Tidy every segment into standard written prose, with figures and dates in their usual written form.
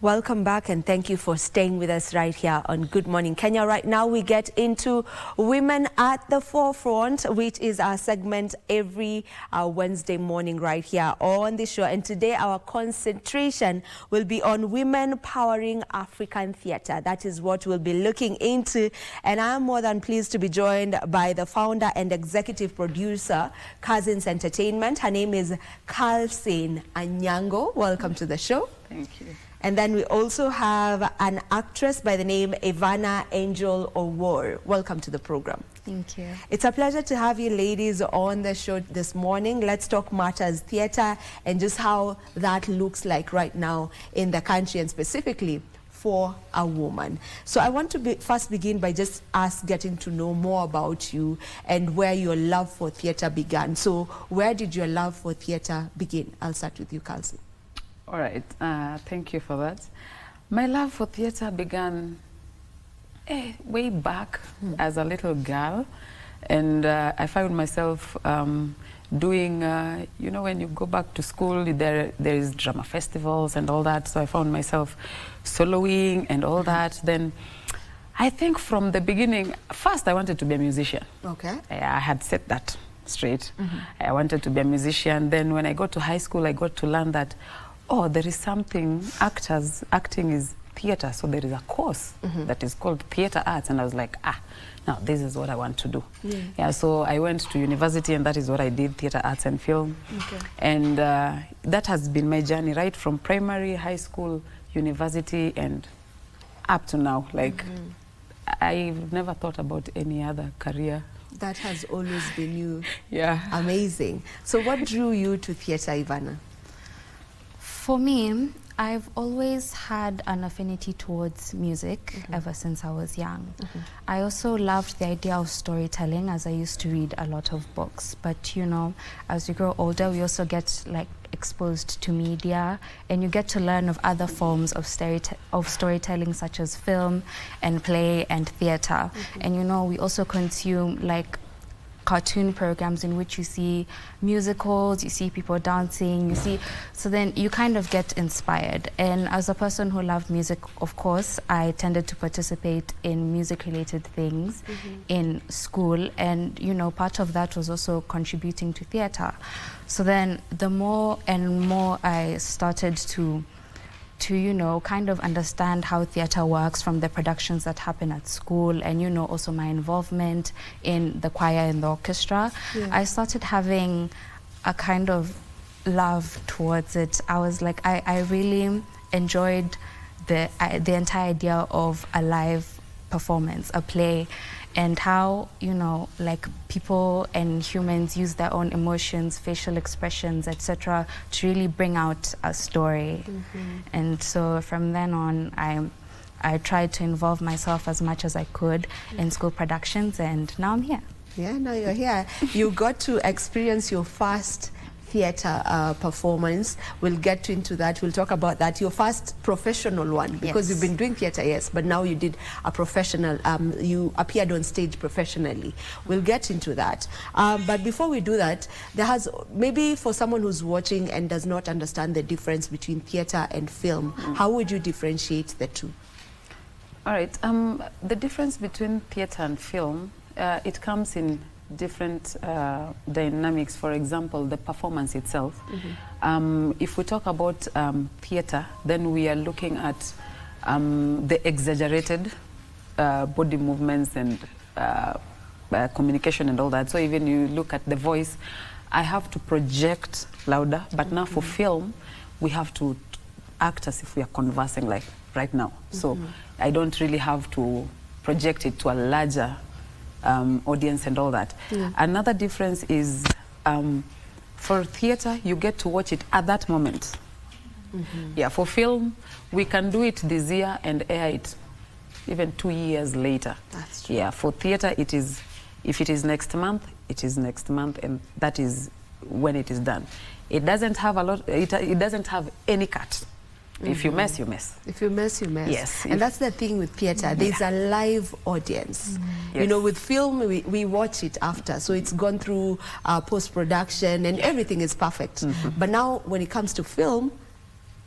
Welcome back, and thank you for staying with us right here on Good Morning Kenya. Right now we get into Women at the Forefront, which is our segment every Wednesday morning right here on the show. And today our concentration will be on women powering African theatre. That is what we'll be looking into. And I'm more than pleased to be joined by the founder and executive producer, Cousins Entertainment. Her name is Kalsin Anyango. Welcome to the show. Thank you. And then we also have an actress by the name Ivana Angel Owor. Welcome to the program. Thank you. It's a pleasure to have you ladies on the show this morning. Let's talk matters theatre and just how that looks like right now in the country, and specifically for a woman. So I want to first begin by just getting to know more about you and where your love for theatre began. So where did your love for theatre begin? I'll start with you, Kalsi. All right, thank you for that. My love for theatre began way back as a little girl, and I found myself doing, you know, when you go back to school, there is drama festivals and all that, so I found myself soloing and all that. Then I think from the beginning, first I wanted to be a musician. Okay. I had set that straight. I wanted to be a musician. Then when I got to high school, I got to learn that, oh, there is something, acting is theatre, so there is a course that is called theatre arts, and I was like, now this is what I want to do. Yeah, so I went to university, and that is what I did, theatre arts and film. And that has been my journey right from primary, high school, university, and up to now. Like, I've never thought about any other career. That has always been you. Yeah. Amazing. So what drew you to theatre, Ivana? For me, I've always had an affinity towards music ever since I was young. I also loved the idea of storytelling, as I used to read a lot of books. But you know, as we grow older, we also get like exposed to media, and you get to learn of other forms of storytelling, such as film and play and theatre. And you know, we also consume like cartoon programs in which you see musicals, you see people dancing, you see, so then you kind of get inspired. And as a person who loved music, of course, I tended to participate in music-related things in school, and you know, part of that was also contributing to theatre. So then the more and more I started to you know, kind of understand how theatre works, from the productions that happen at school, and you know, also my involvement in the choir and the orchestra, I started having a kind of love towards it. I was like, I really enjoyed the entire idea of a live performance, a play, and how, you know, like people and humans use their own emotions, facial expressions, etc., to really bring out a story. And so from then on, I tried to involve myself as much as I could in school productions, and now I'm here. Yeah, now you're here. You got to experience your first theatre performance. We'll get into that. We'll talk about that. Your first professional one, because you've been doing theatre, yes, but now you did a professional, you appeared on stage professionally. We'll get into that. But before we do that, there has, maybe for someone who's watching and does not understand the difference between theatre and film, how would you differentiate the two? All right, the difference between theatre and film, it comes in different dynamics. For example, the performance itself. If we talk about theatre, then we are looking at the exaggerated body movements and communication and all that. So even you look at the voice, I have to project louder, but now for film, we have to act as if we are conversing like right now. So I don't really have to project it to a larger audience and all that. Another difference is for theatre, you get to watch it at that moment. Yeah, for film, we can do it this year and air it even 2 years later. That's true. Yeah, for theatre, it is, if it is next month, it is next month, and that is when it is done. It doesn't have a lot, it doesn't have any cut. If you mess, you mess. If you mess, you mess. Yes. And that's the thing with theatre. There's a live audience. You know, with film, we watch it after. So it's gone through post-production and everything is perfect. But now when it comes to film,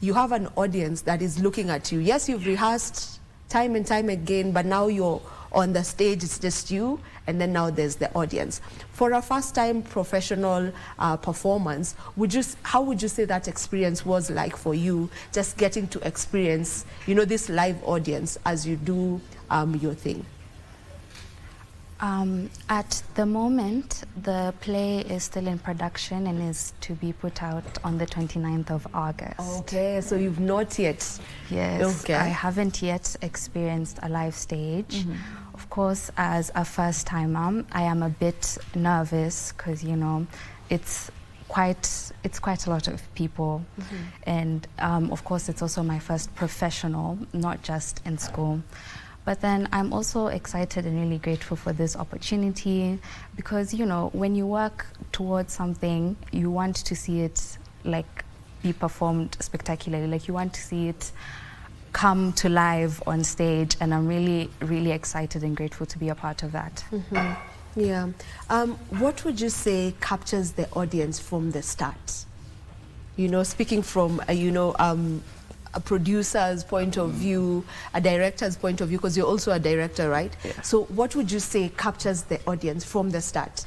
you have an audience that is looking at you. Yes, you've rehearsed time and time again, but now you're on the stage, it's just you, and then now there's the audience. For a first-time professional performance, how would you say that experience was like for you, just getting to experience, you know, this live audience as you do your thing? At the moment, the play is still in production and is to be put out on the 29th of August. Okay, so you've not yet. Yes, okay. I haven't yet experienced a live stage. Of course, as a first-timer, I am a bit nervous because, you know, it's quite a lot of people. And of course, it's also my first professional, not just in school. But then I'm also excited and really grateful for this opportunity because, you know, when you work towards something, you want to see it like be performed spectacularly. Like you want to see it come to life on stage, and I'm really, really excited and grateful to be a part of that. Yeah. What would you say captures the audience from the start? You know, speaking from, a producer's point of view, a director's point of view, because you're also a director, right? Yeah. So what would you say captures the audience from the start?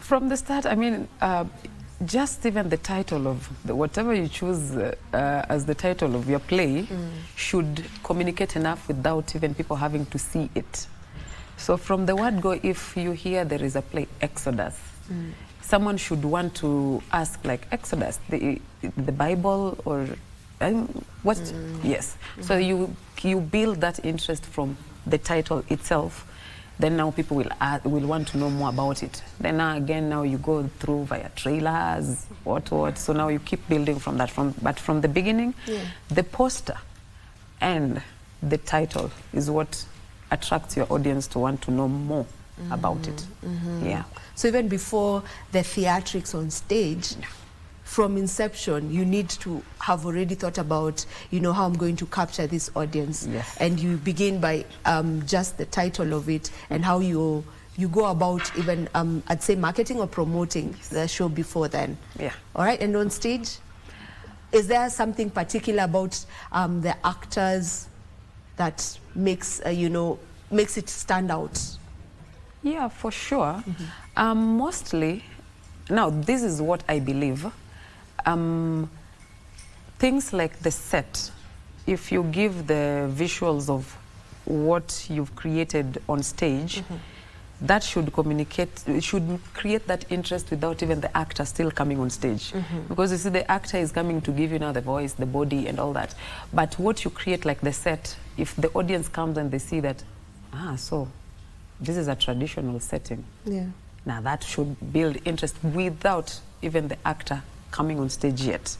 From the start, I mean, just even the title of whatever you choose as the title of your play should communicate enough without even people having to see it. So from the word go, if you hear there is a play, Exodus, someone should want to ask, like, Exodus, the Bible, or what? Yes. So you build that interest from the title itself. Then now people will want to know more about it. Then now you go through via trailers, what. So now you keep building from that. But from the beginning, the poster and the title is what attracts your audience to want to know more about it. Yeah. So even before the theatrics on stage, from inception, you need to have already thought about, you know, how I'm going to capture this audience. Yes. And you begin by just the title of it and how you go about even, I'd say, marketing or promoting the show before then. Yeah. All right. And on stage, is there something particular about the actors that makes it stand out? Yeah, for sure. Mostly, now this is what I believe. Things like the set, if you give the visuals of what you've created on stage, that should communicate, it should create that interest without even the actor still coming on stage. Because you see, the actor is coming to give you now the voice, the body and all that. But what you create, like the set, if the audience comes and they see that, so this is a traditional setting. Yeah. Now that should build interest without even the actor coming on stage yet.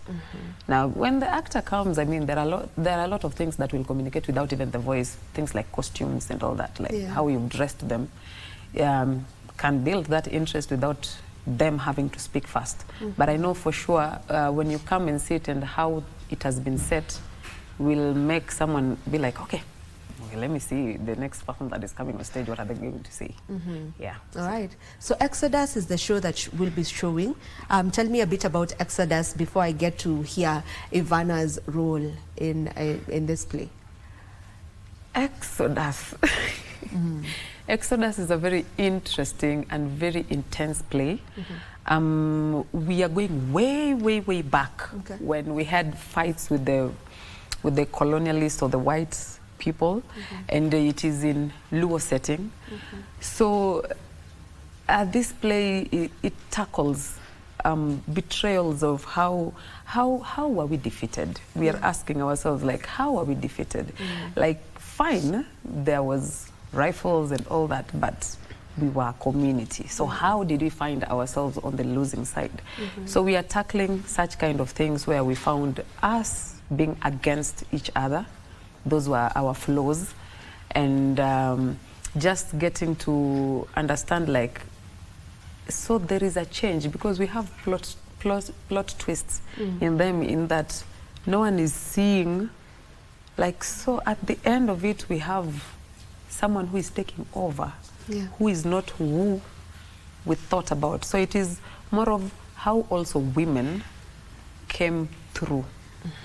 Now, when the actor comes, I mean, there are a lot of things that will communicate without even the voice. Things like costumes and all that, like how you've dressed them, can build that interest without them having to speak first. But I know for sure when you come and see it and how it has been set will make someone be like, okay, let me see the next person that is coming on stage, what are they going to see? Yeah. All right. So Exodus is the show that we'll be showing. Tell me a bit about Exodus before I get to hear Ivana's role in this play. Exodus. Exodus is a very interesting and very intense play. We are going way, way, way back when we had fights with the colonialists or the whites people, and it is in Luo setting. So this play, it tackles betrayals of how are we defeated. We are asking ourselves, like, how are we defeated? Like, fine, there was rifles and all that, but we were a community. So how did we find ourselves on the losing side? So we are tackling such kind of things where we found us being against each other. Those were our flaws, and just getting to understand, like, so there is a change because we have plot twists in them, in that no one is seeing, like, so at the end of it we have someone who is taking over, who is not who we thought about. So it is more of how also women came through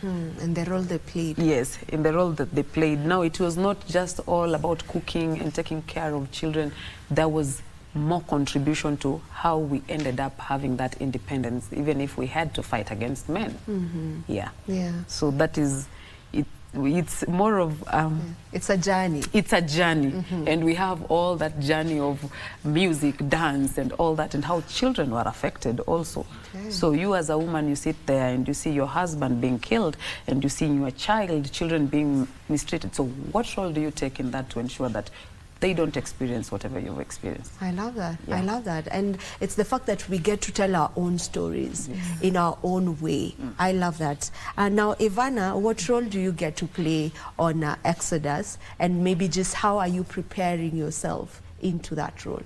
And the role they played. Yes, in the role that they played. Now, it was not just all about cooking and taking care of children. There was more contribution to how we ended up having that independence, even if we had to fight against men. Yeah. So that is it. It's more of it's a journey. It's a journey, and we have all that journey of music, dance, and all that, and how children were affected also. So you as a woman, you sit there and you see your husband being killed, and you see your children being mistreated. So what role do you take in that to ensure that they don't experience whatever you've experienced? I love that. I love that. And it's the fact that we get to tell our own stories in our own way. I love that. And now, Ivana, what role do you get to play on Exodus? And maybe just how are you preparing yourself into that role?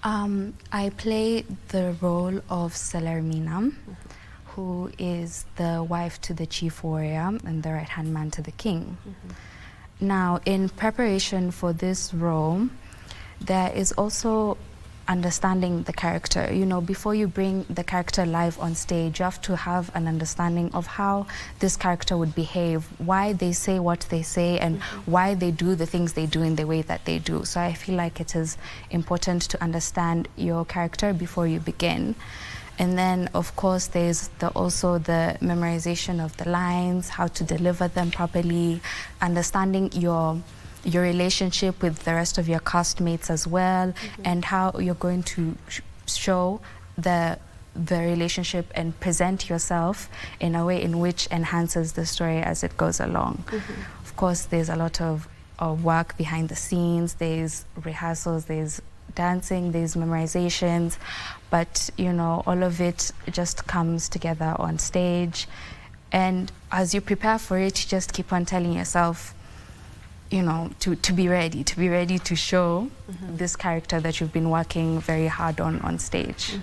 I play the role of Salarmina, who is the wife to the chief warrior and the right-hand man to the king. Now, in preparation for this role, there is also understanding the character. You know, before you bring the character live on stage, you have to have an understanding of how this character would behave, why they say what they say, and why they do the things they do in the way that they do. So I feel like it is important to understand your character before you begin. And then, of course, there's also the memorization of the lines, how to deliver them properly, understanding your relationship with the rest of your castmates as well, and how you're going to show the relationship and present yourself in a way in which enhances the story as it goes along. Of course, there's a lot of work behind the scenes. There's rehearsals, there's dancing, there's memorizations, but you know, all of it just comes together on stage. And as you prepare for it, you just keep on telling yourself, you know, to be ready to show this character that you've been working very hard on stage.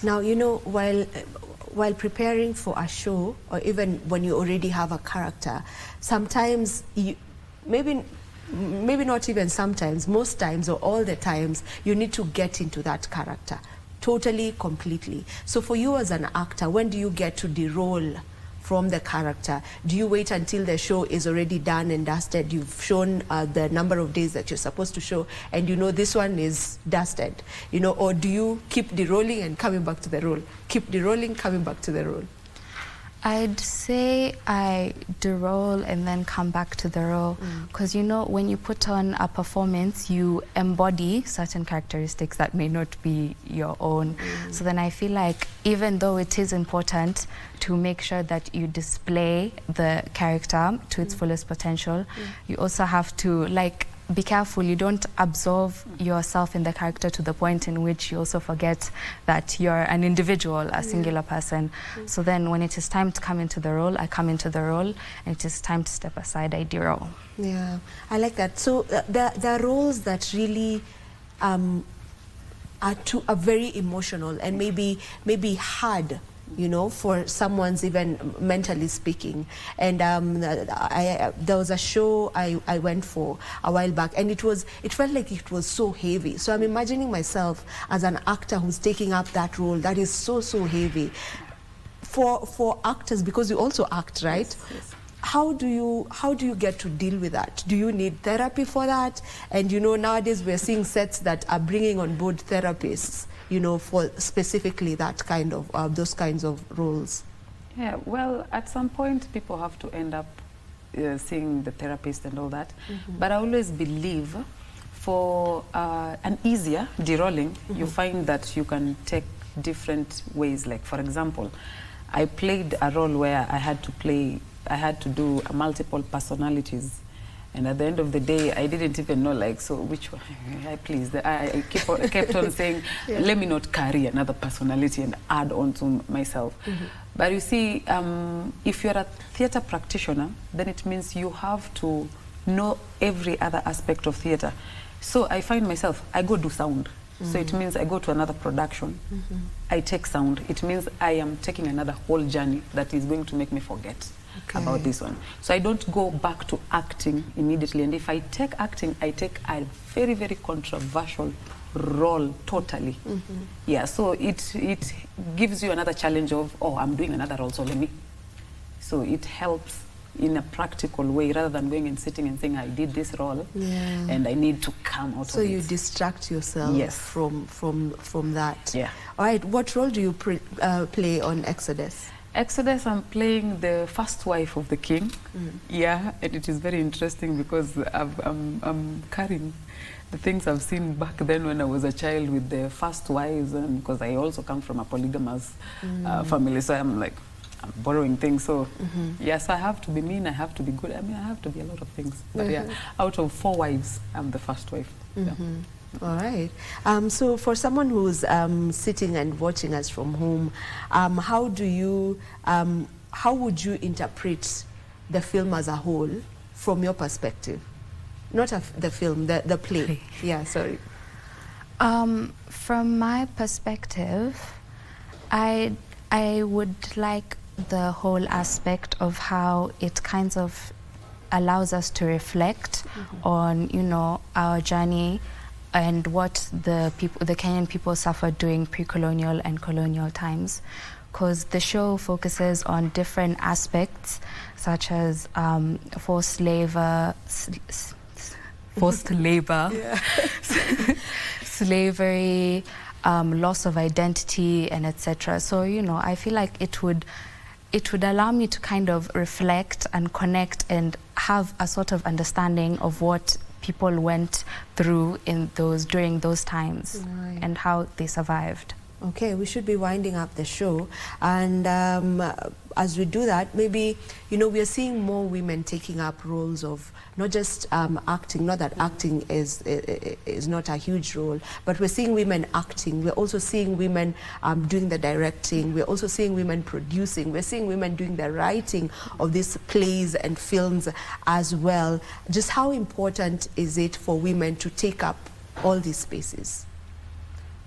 Now, you know, while preparing for a show, or even when you already have a character, sometimes you maybe not even sometimes, most times or all the times, you need to get into that character totally, completely. So for you as an actor, when do you get to deroll from the character? Do you wait until the show is already done and dusted? You've shown the number of days that you're supposed to show, and you know this one is dusted, you know, or do you keep derolling and coming back to the role? Keep derolling, coming back to the role? I'd say I deroll and then come back to the role, because you know, when you put on a performance, you embody certain characteristics that may not be your own. So then I feel like even though it is important to make sure that you display the character to its fullest potential, you also have to be careful you don't absorb yourself in the character to the point in which you also forget that you're an individual, a singular person. So then when it is time to come into the role, I come into the role, and it is time to step aside, I deroll. Yeah, I like that. So there are roles that really are very emotional and maybe hard, you know, for someone's even mentally speaking. And there was a show I went for a while back, and it felt like it was so heavy. So I'm imagining myself as an actor who's taking up that role that is so heavy. For actors, because you also act, right? Yes. How do you get to deal with that? Do you need therapy for that? And you know, nowadays we're seeing sets that are bringing on board therapists, you know, for specifically that kind of those kinds of roles. Yeah, well, at some point people have to end up seeing the therapist and all that. But I always believe for an easier derolling, you find that you can take different ways. Like, for example, I played a role where I had to do multiple personalities. And at the end of the day, I didn't even know, like, so which one? I kept on saying, let me not carry another personality and add on to myself. But you see, if you're a theater practitioner, then it means you have to know every other aspect of theater. So I find myself, I go do sound. So it means I go to another production. I take sound. It means I am taking another whole journey that is going to make me forget about this one. So I don't go back to acting immediately. And if I take acting, I take a very, very controversial role totally. Yeah, so it gives you another challenge of, oh, I'm doing another role, so let me So it helps in a practical way rather than going and sitting and saying, I did this role and I need to come out of it. So you distract yourself from that. Yeah. All right, what role do you play on Exodus? Exodus, I'm playing the first wife of the king. Yeah, and it is very interesting because I'm carrying the things I've seen back then when I was a child with the first wives, and because I also come from a polygamous family, so I'm borrowing things. So yes, I have to be mean, I have to be good. I mean, I have to be a lot of things. But yeah, out of 4 wives, I'm the first wife. Yeah. All right. So for someone who's sitting and watching us from home, how would you interpret the film as a whole from your perspective? Not the film, the play. Yeah, sorry. From my perspective, I would like the whole aspect of how it kind of allows us to reflect on, you know, our journey and what the Kenyan people suffered during pre-colonial and colonial times, because the show focuses on different aspects such as forced labor, slavery, loss of identity, and etc. So, you know, I feel like it would allow me to kind of reflect and connect and have a sort of understanding of what people went through during those times and how they survived. Okay, we should be winding up the show, and as we do that, maybe, you know, we are seeing more women taking up roles of not just acting, not that acting is not a huge role, but we're seeing women acting, we're also seeing women doing the directing, we're also seeing women producing, we're seeing women doing the writing of these plays and films as well. Just how important is it for women to take up all these spaces?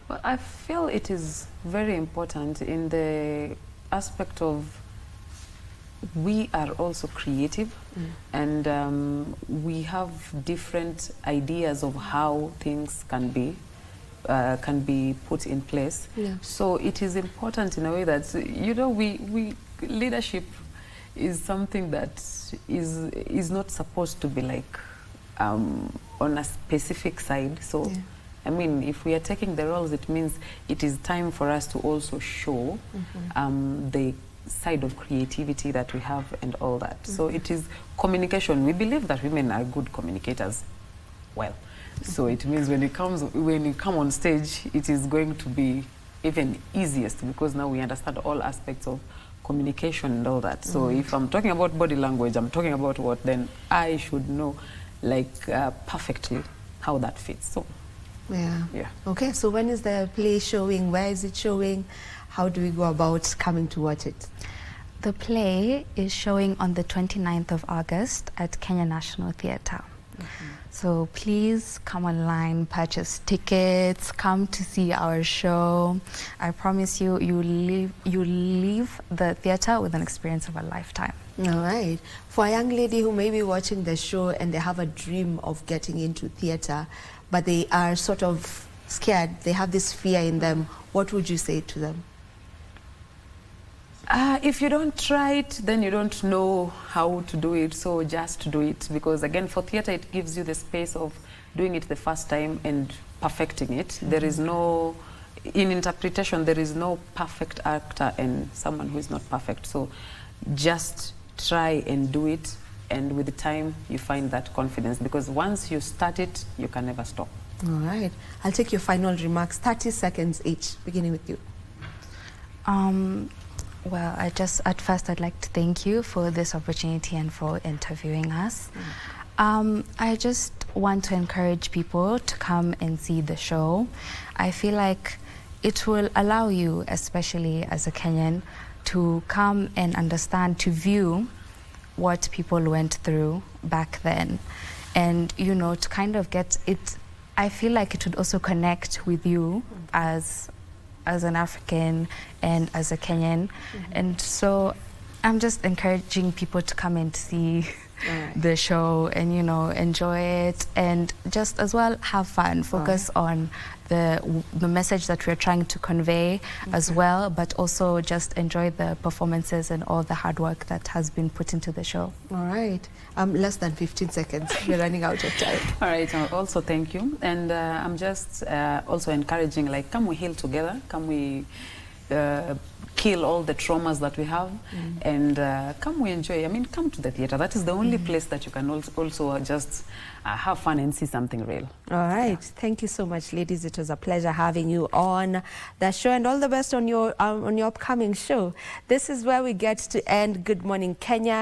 Well, I feel it is very important in the aspect of we are also creative and we have different ideas of how things can be put in place. Yeah. So it is important in a way that, you know, we leadership is something that is not supposed to be like on a specific side. So. Yeah. I mean, if we are taking the roles, it means it is time for us to also show the side of creativity that we have and all that. So it is communication. We believe that women are good communicators. Well, so it means when you come on stage, it is going to be even easiest because now we understand all aspects of communication and all that. So if I'm talking about body language, I'm talking about what, then I should know like perfectly how that fits. So. Yeah. Okay, so when is the play showing? Where is it showing? How do we go about coming to watch it? The play is showing on the 29th of August at Kenya National Theatre. So please come online, purchase tickets, come to see our show. I promise you, you'll leave the theatre with an experience of a lifetime. All right. For a young lady who may be watching the show and they have a dream of getting into theatre, but they are sort of scared, they have this fear in them, what would you say to them? If you don't try it, then you don't know how to do it, so just do it. Because again, for theatre, it gives you the space of doing it the first time and perfecting it. There is no, in interpretation, there is no perfect actor and someone who is not perfect. So just try and do it. And with the time, you find that confidence, because once you start it, you can never stop. All right. I'll take your final remarks, 30 seconds each, beginning with you. Well, at first, I'd like to thank you for this opportunity and for interviewing us. I just want to encourage people to come and see the show. I feel like it will allow you, especially as a Kenyan, to come and understand, to view what people went through back then, and, you know, to kind of get it. I feel like it would also connect with you as an African and as a Kenyan, and so I'm just encouraging people to come and see the show and, you know, enjoy it and just as well have fun, focus on the message that we're trying to convey as well, but also just enjoy the performances and all the hard work that has been put into the show. All right. Less than 15 seconds. We're running out of time. All right. Also, thank you. And I'm just also encouraging, like, come we heal together. Come we kill all the traumas that we have, and come we enjoy. I mean, come to the theater. That is the only place that you can also just have fun and see something real. All right. Thank you so much, ladies. It was a pleasure having you on the show, and all the best on your upcoming show. This is where we get to end Good Morning Kenya.